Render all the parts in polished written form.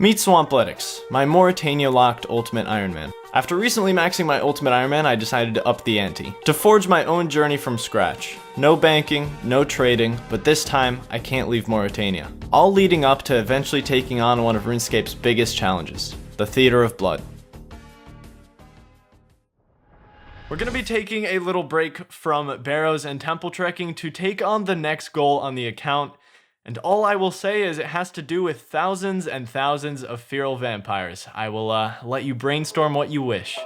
Meet Swampletics, my Morytania locked Ultimate Ironman. After recently maxing my Ultimate Ironman, I decided to up the ante, to forge my own journey from scratch. No banking, no trading, but this time, I can't leave Morytania. All leading up to eventually taking on one of RuneScape's biggest challenges, the Theater of Blood. We're going to be taking a little break from Barrows and temple trekking to take on the next goal on the account. And all I will say is it has to do with thousands and thousands of feral vampires. I will let you brainstorm what you wish.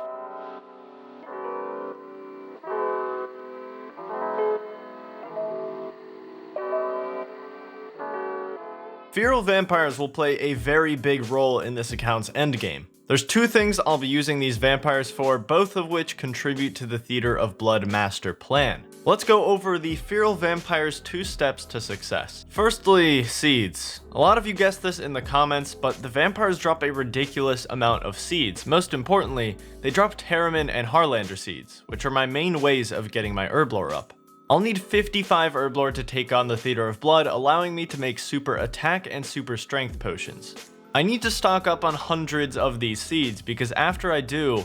Feral vampires will play a very big role in this account's endgame. There's two things I'll be using these vampires for, both of which contribute to the Theater of Blood master plan. Let's go over the feral vampire's 2 steps to success. Firstly, seeds. A lot of you guessed this in the comments, but the vampires drop a ridiculous amount of seeds. Most importantly, they drop Terramin and Harlander seeds, which are my main ways of getting my herblore up. I'll need 55 herblore to take on the Theater of Blood, allowing me to make super attack and super strength potions. I need to stock up on hundreds of these seeds because after I do,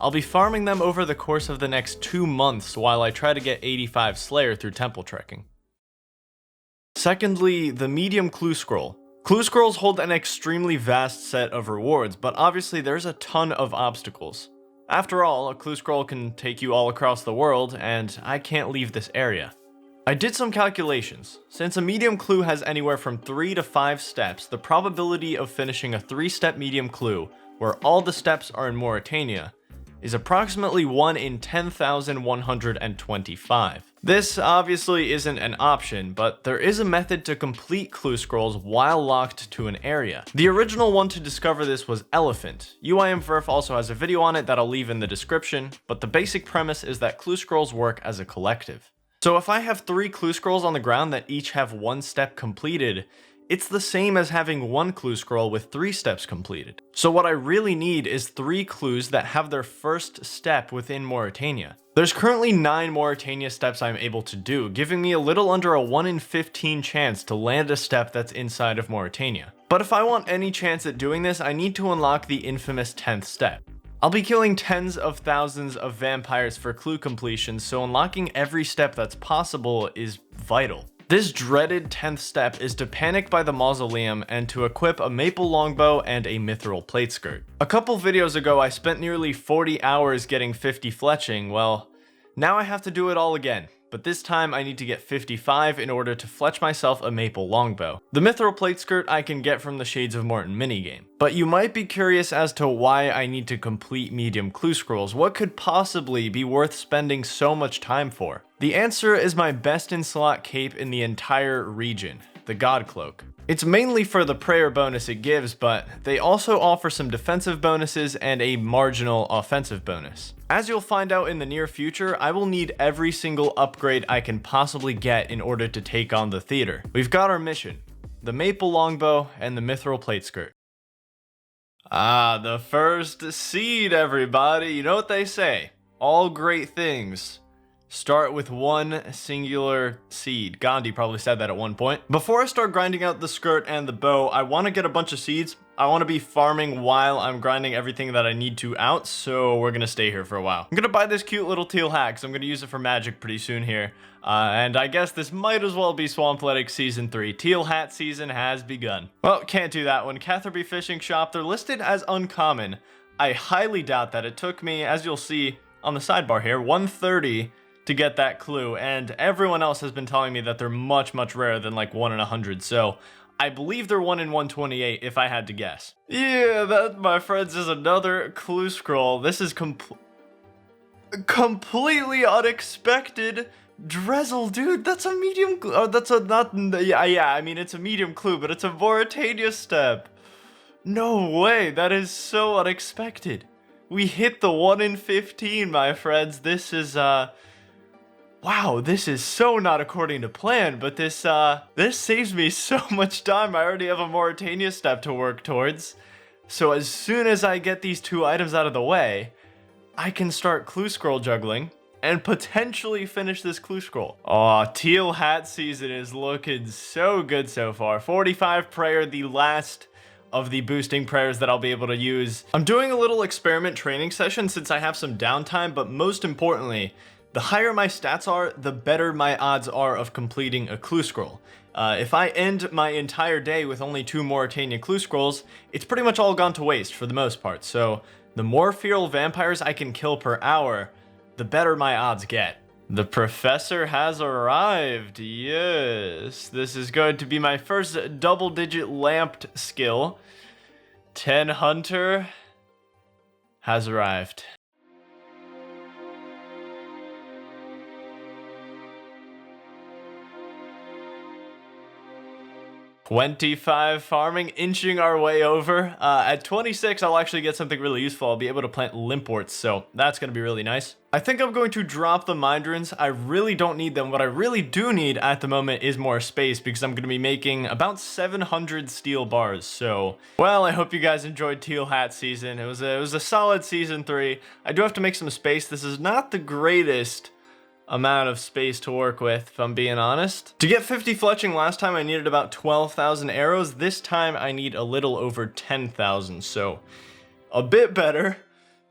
I'll be farming them over the course of the next 2 months while I try to get 85 Slayer through temple trekking. Secondly, the medium clue scroll. Clue scrolls hold an extremely vast set of rewards, but obviously there's a ton of obstacles. After all, a clue scroll can take you all across the world, and I can't leave this area. I did some calculations. Since a medium clue has anywhere from 3 to 5 steps, the probability of finishing a 3-step medium clue, where all the steps are in Morytania, is approximately 1 in 10,125. This obviously isn't an option, but there is a method to complete clue scrolls while locked to an area. The original one to discover this was Elephant. UIMVerf also has a video on it that I'll leave in the description, but the basic premise is that clue scrolls work as a collective. So if I have 3 clue scrolls on the ground that each have 1 step completed, it's the same as having 1 clue scroll with 3 steps completed. So what I really need is 3 clues that have their first step within Morytania. There's currently 9 Morytania steps I'm able to do, giving me a little under a 1 in 15 chance to land a step that's inside of Morytania. But if I want any chance at doing this, I need to unlock the infamous 10th step. I'll be killing tens of thousands of vampires for clue completion, so unlocking every step that's possible is vital. This dreaded 10th step is to panic by the mausoleum and to equip a maple longbow and a mithril plate skirt. A couple videos ago I spent nearly 40 hours getting 50 fletching. Well, now I have to do it all again. But this time I need to get 55 in order to fletch myself a maple longbow. The mithril plate skirt I can get from the Shades of Mort'ton minigame. But you might be curious as to why I need to complete medium clue scrolls. What could possibly be worth spending so much time for? The answer is my best in slot cape in the entire region, the God Cloak. It's mainly for the prayer bonus it gives, but they also offer some defensive bonuses and a marginal offensive bonus. As you'll find out in the near future, I will need every single upgrade I can possibly get in order to take on the theater. We've got our mission, the maple longbow and the mithril plate skirt. Ah, the first seed, everybody. You know what they say, all great things start with one singular seed. Gandhi probably said that at one point. Before I start grinding out the skirt and the bow, I want to get a bunch of seeds. I want to be farming while I'm grinding everything that I need to out, so we're going to stay here for a while. I'm going to buy this cute little teal hat, because I'm going to use it for magic pretty soon here. And I guess this might as well be Swampletics Season 3. Teal hat season has begun. Well, can't do that one. Catherby Fishing Shop, they're listed as uncommon. I highly doubt that. It took me, as you'll see on the sidebar here, 130 to get that clue, and everyone else has been telling me that they're much, much rarer than like 1 in 100, so I believe they're 1 in 128 if I had to guess. Yeah, that, my friends, is another clue scroll. This is completely unexpected. Drezel, dude, that's a medium clue. Oh, that's a not, yeah, I mean, it's a medium clue, but it's a Morytania step. No way, that is so unexpected. We hit the 1 in 15, my friends. This is, wow, this is so not according to plan, but this saves me so much time. I already have a Morytania step to work towards. So as soon as I get these 2 items out of the way, I can start clue scroll juggling and potentially finish this clue scroll. Aw, teal hat season is looking so good so far. 45 prayer, the last of the boosting prayers that I'll be able to use. I'm doing a little experiment training session since I have some downtime, but most importantly, the higher my stats are, the better my odds are of completing a clue scroll. If I end my entire day with only 2 Morytania clue scrolls, it's pretty much all gone to waste for the most part. So the more feral vampires I can kill per hour, the better my odds get. The professor has arrived. Yes, this is going to be my first double-digit lamped skill. 10 Hunter has arrived. 25 farming, inching our way over. At 26, I'll actually get something really useful. I'll be able to plant limpworts, so that's going to be really nice. I think I'm going to drop the mind runes. I really don't need them. What I really do need at the moment is more space because I'm going to be making about 700 steel bars. So, well, I hope you guys enjoyed Teal Hat season. It was a solid season 3. I do have to make some space. This is not the greatest amount of space to work with, if I'm being honest. To get 50 fletching last time, I needed about 12,000 arrows. This time, I need a little over 10,000, so a bit better.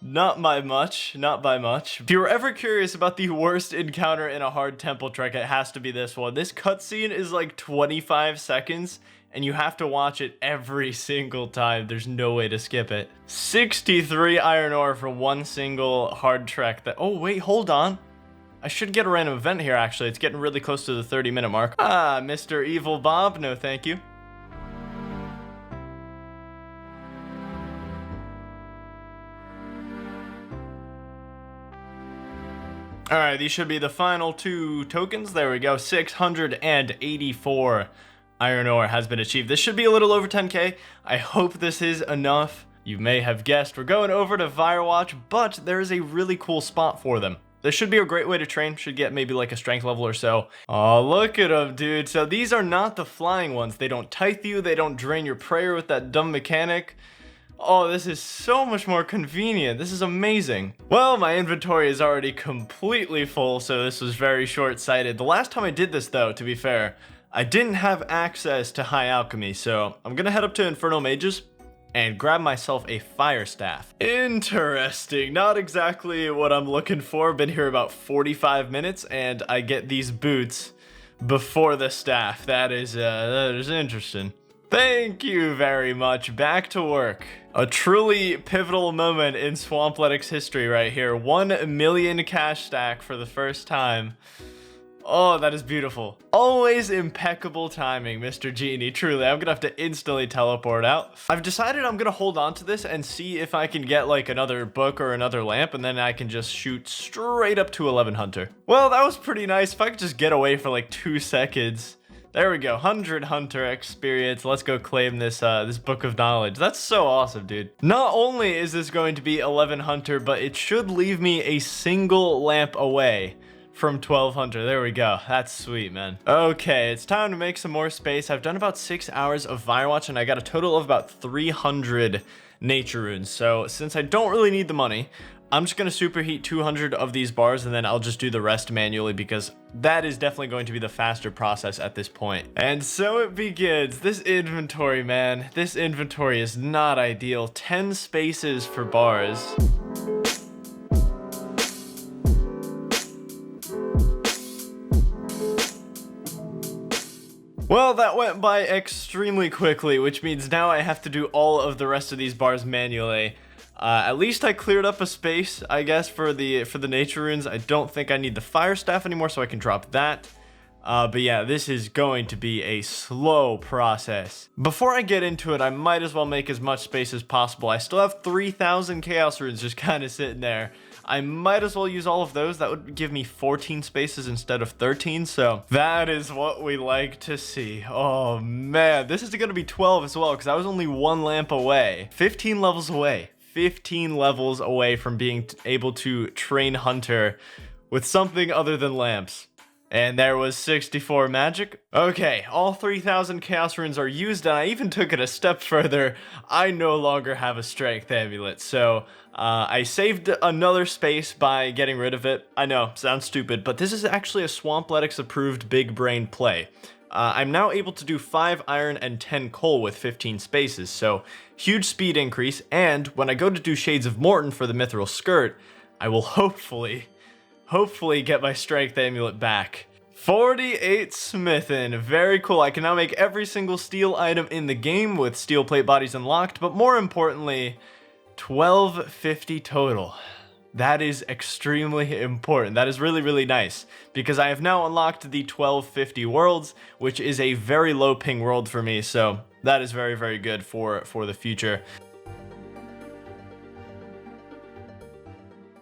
Not by much. If you were ever curious about the worst encounter in a hard temple trek, it has to be this one. This cutscene is like 25 seconds, and you have to watch it every single time. There's no way to skip it. 63 iron ore for one single hard trek. Oh, wait, hold on. I should get a random event here, actually. It's getting really close to the 30-minute mark. Ah, Mr. Evil Bob, no thank you. Alright, these should be the final 2 tokens. There we go, 684 iron ore has been achieved. This should be a little over 10k. I hope this is enough. You may have guessed, we're going over to Firewatch, but there is a really cool spot for them. This should be a great way to train. Should get maybe like a strength level or so. Oh, look at them, dude. So these are not the flying ones. They don't tithe you. They don't drain your prayer with that dumb mechanic. Oh, this is so much more convenient. This is amazing. Well, my inventory is already completely full, so this was very short-sighted. The last time I did this, though, to be fair, I didn't have access to high alchemy, so I'm gonna head up to Infernal Mages and grab myself a fire staff. Interesting. Not exactly what I'm looking for. Been here about 45 minutes, and I get these boots before the staff. That is interesting. Thank you very much. Back to work. A truly pivotal moment in Swampletics history right here. 1 million cash stack for the first time. Oh, that is beautiful. Always impeccable timing, Mr. Genie. Truly, I'm gonna have to instantly teleport out. I've decided I'm gonna hold on to this and see if I can get like another book or another lamp, and then I can just shoot straight up to 11 Hunter. Well, that was pretty nice. If I could just get away for like 2 seconds. There we go, 100 Hunter experience. Let's go claim this this book of knowledge. That's so awesome, dude. Not only is this going to be 11 Hunter, but it should leave me a single lamp away from 12 Hunter. There we go. That's sweet, man. Okay, it's time to make some more space. I've done about 6 hours of Firewatch, and I got a total of about 300 nature runes. So since I don't really need the money, I'm just gonna superheat 200 of these bars, and then I'll just do the rest manually because that is definitely going to be the faster process at this point. And so it begins. This inventory, man. This inventory is not ideal. 10 spaces for bars. Well, that went by extremely quickly, which means now I have to do all of the rest of these bars manually. At least I cleared up a space, I guess, for the nature runes. I don't think I need the fire staff anymore, so I can drop that. But yeah, this is going to be a slow process. Before I get into it, I might as well make as much space as possible. I still have 3,000 chaos runes just kind of sitting there. I might as well use all of those. That would give me 14 spaces instead of 13, so that is what we like to see. Oh man, this is gonna be 12 as well, because I was only 1 lamp away. 15 levels away. 15 levels away from being able to train Hunter with something other than lamps. And there was 64 magic. Okay, all 3,000 chaos runes are used, and I even took it a step further. I no longer have a strength amulet, so I saved another space by getting rid of it. I know, sounds stupid, but this is actually a Swampletics approved big brain play. I'm now able to do 5 iron and 10 coal with 15 spaces, so huge speed increase, and when I go to do Shades of Mort'ton for the Mithril Skirt, I will hopefully get my Strength Amulet back. 48 smithing, very cool. I can now make every single steel item in the game with steel plate bodies unlocked, but more importantly, 1250 total. That is extremely important. That is really, really nice, because I have now unlocked the 1250 worlds, which is a very low ping world for me, so that is very, very good for the future.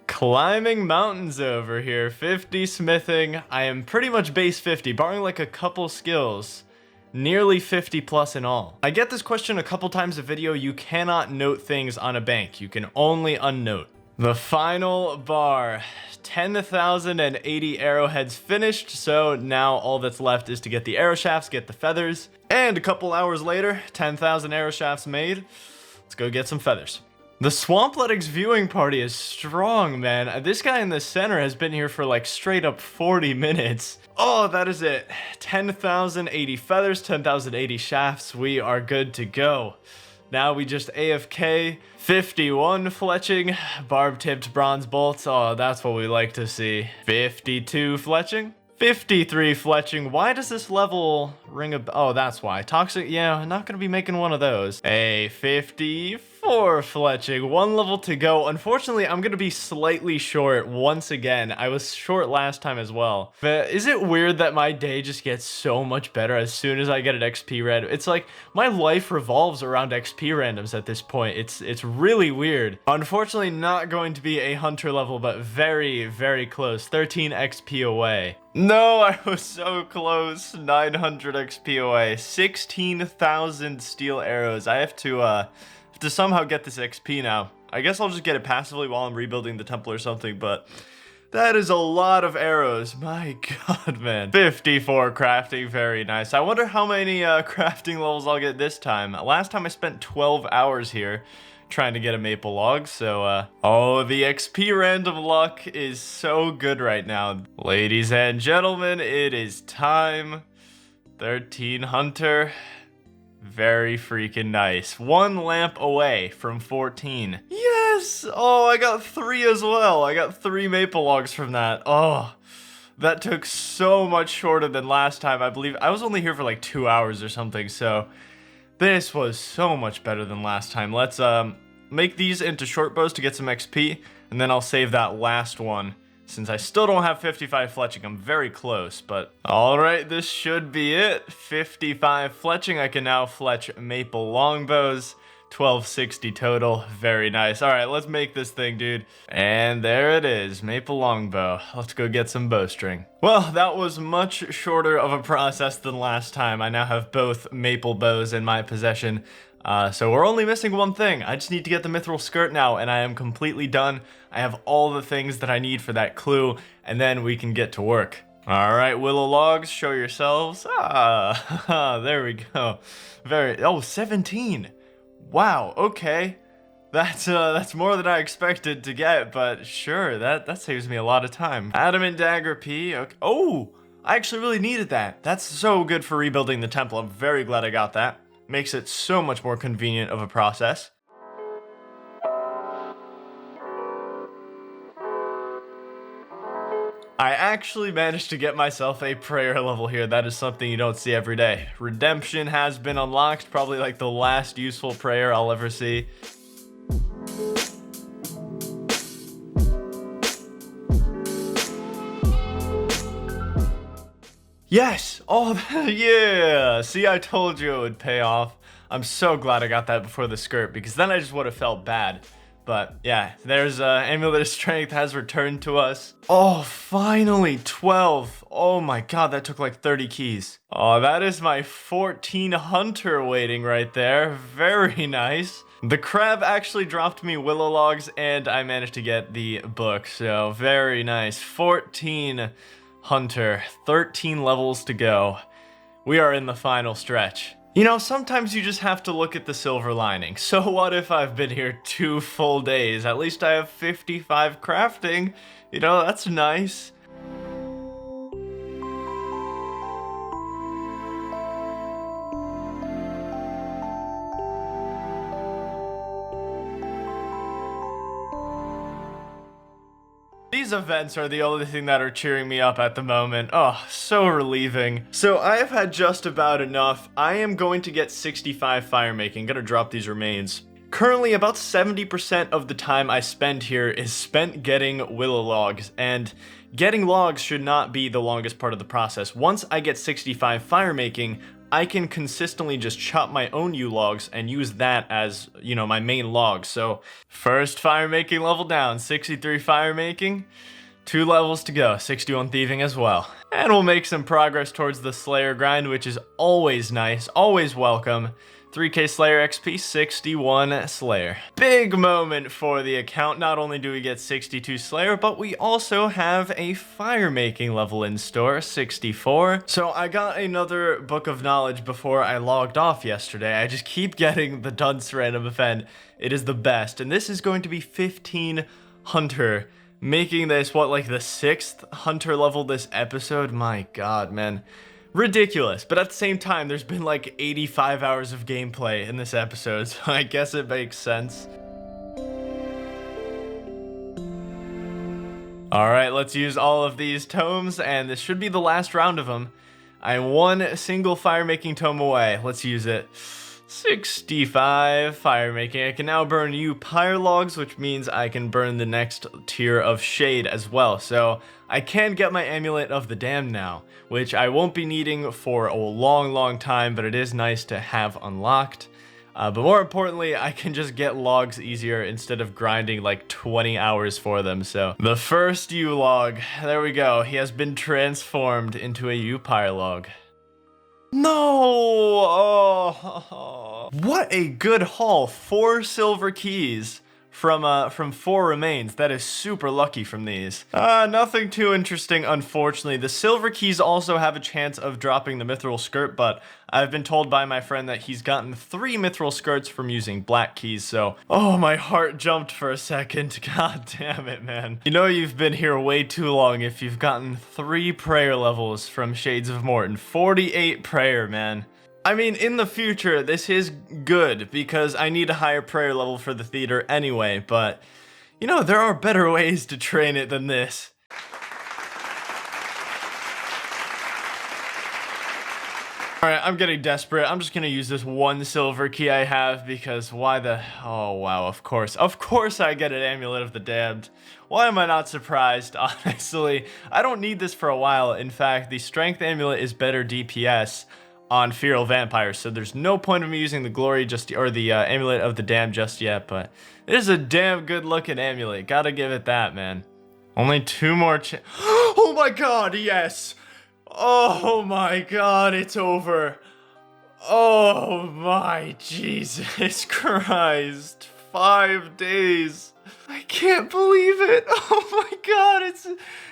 Climbing mountains over here, 50 smithing. I am pretty much base 50, barring like a couple skills. Nearly 50 plus in all. I get this question a couple times a video. You cannot note things on a bank. You can only unnote. The final bar, 10,080 arrowheads finished, so now all that's left is to get the arrow shafts, get the feathers, and a couple hours later, 10,000 arrow shafts made. Let's go get some feathers. The Swampletics viewing party is strong, man. This guy in the center has been here for like straight up 40 minutes. Oh, that is it. 10,080 feathers, 10,080 shafts. We are good to go. Now we just AFK, 51 fletching, barb-tipped bronze bolts. Oh, that's what we like to see. 52 fletching, 53 fletching. Why does this level ring a... Oh, that's why. Toxic, yeah, I'm not gonna be making one of those. A 54 fletching, 1 level to go. Unfortunately, I'm gonna be slightly short once again. I was short last time as well. But is it weird that my day just gets so much better as soon as I get an XP random? It's like my life revolves around XP randoms at this point. It's really weird. Unfortunately, not going to be a hunter level, but very, very close. 13 XP away. No, I was so close. 900 XP away. 16,000 steel arrows. I have to somehow get this XP now. I guess I'll just get it passively while I'm rebuilding the temple or something, but that is a lot of arrows. My god, man. 54 crafting, very nice. I wonder how many crafting levels I'll get this time. Last time I spent 12 hours here trying to get a maple log, so oh, the XP random luck is so good right now. Ladies and gentlemen, it is time. 13 hunter. Very freaking nice. 1 lamp away from 14. Yes! Oh, I got 3 as well. I got 3 maple logs from that. Oh, that took so much shorter than last time. I believe I was only here for like 2 hours or something, so this was so much better than last time. Let's make these into short bows to get some XP, and then I'll save that last one. Since I still don't have 55 fletching, I'm very close, but alright, this should be it. 55 fletching, I can now fletch maple longbows. 1260 total, very nice. Alright, let's make this thing, dude. And there it is, maple longbow. Let's go get some bowstring. Well, that was much shorter of a process than last time. I now have both maple bows in my possession. So we're only missing one thing. I just need to get the mithril skirt now, and I am completely done. I have all the things that I need for that clue, and then we can get to work. Alright, willow logs, show yourselves. There we go. Oh, 17. Wow, okay. That's more than I expected to get, but sure, that saves me a lot of time. Adamant dagger P, okay. Oh, I actually really needed that. That's so good for rebuilding the temple. I'm very glad I got that. Makes it so much more convenient of a process. I actually managed to get myself a prayer level here. That is something you don't see every day. Redemption has been unlocked, probably like the last useful prayer I'll ever see. Yes! Oh, yeah! See, I told you it would pay off. I'm so glad I got that before the skirt, because then I just would have felt bad. But yeah, there's Amulet of Strength has returned to us. Oh, finally, 12. Oh my god, that took like 30 keys. Oh, that is my 14 hunter waiting right there. Very nice. The crab actually dropped me willow logs, and I managed to get the book, so very nice. 14 hunter, 13 levels to go. We are in the final stretch. You know, sometimes you just have to look at the silver lining. So what if I've been here 2 full days? At least I have 55 crafting. You know, that's nice. These events are the only thing that are cheering me up at the moment. Oh, so relieving. So I have had just about enough. I am going to get 65 fire making. Gonna drop these remains. Currently, about 70% of the time I spend here is spent getting willow logs, and getting logs should not be the longest part of the process. Once I get 65 fire making, I can consistently just chop my own yew logs and use that as, you know, my main log. So, first fire making level down, 63 fire making, 2 levels to go, 61 thieving as well. And we'll make some progress towards the Slayer grind, which is always nice, always welcome. 3k Slayer XP, 61 Slayer. Big moment for the account. Not only do we get 62 Slayer, but we also have a fire making level in store, 64. So I got another book of knowledge before I logged off yesterday. I just keep getting the dunce random event. It is the best. And this is going to be 15 Hunter, making this, what, like the 6th Hunter level this episode? My god, man. Ridiculous, but at the same time, there's been like 85 hours of gameplay in this episode, so I guess it makes sense. Alright, let's use all of these tomes, and this should be the last round of them. I'm one single fire-making tome away. Let's use it. 65 fire making. I can now burn yew pyre logs, which means I can burn the next tier of shade as well. So I can get my amulet of the damned now, which I won't be needing for a long time, but it is nice to have unlocked. But more importantly, I can just get logs easier instead of grinding like 20 hours for them. So the first yew log, there we go. He has been transformed into a yew pyre log. No! Oh, what a good haul. 4 silver keys from 4 remains. That is super lucky from these. Nothing too interesting, unfortunately. The silver keys also have a chance of dropping the mithril skirt, but I've been told by my friend that he's gotten 3 mithril skirts from using black keys, so... Oh, my heart jumped for a second. God damn it, man. You know you've been here way too long if you've gotten 3 prayer levels from Shades of Mort'ton. 48 prayer, man. I mean, in the future, this is good, because I need a higher prayer level for the theater anyway, but, you know, there are better ways to train it than this. Alright, I'm getting desperate. I'm just gonna use this 1 silver key I have, because why the... Oh, wow, of course. Of course I get an Amulet of the Damned. Why am I not surprised, honestly? I don't need this for a while. In fact, the Strength Amulet is better DPS on feral vampires, so there's no point of me using the glory or the amulet of the damned just yet, but it is a damn good looking amulet, gotta give it that, man. Only 2 more oh my god, yes! Oh my god, it's over. Oh my Jesus Christ, 5 days. I can't believe it. Oh my god,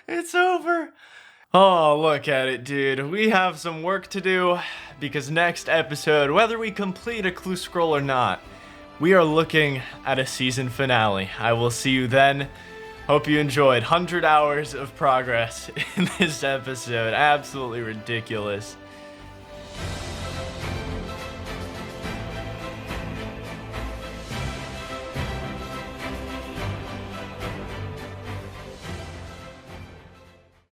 it's over. Oh, look at it, dude. We have some work to do, because next episode, whether we complete a clue scroll or not, we are looking at a season finale. I will see you then. Hope you enjoyed 100 hours of progress in this episode. Absolutely ridiculous.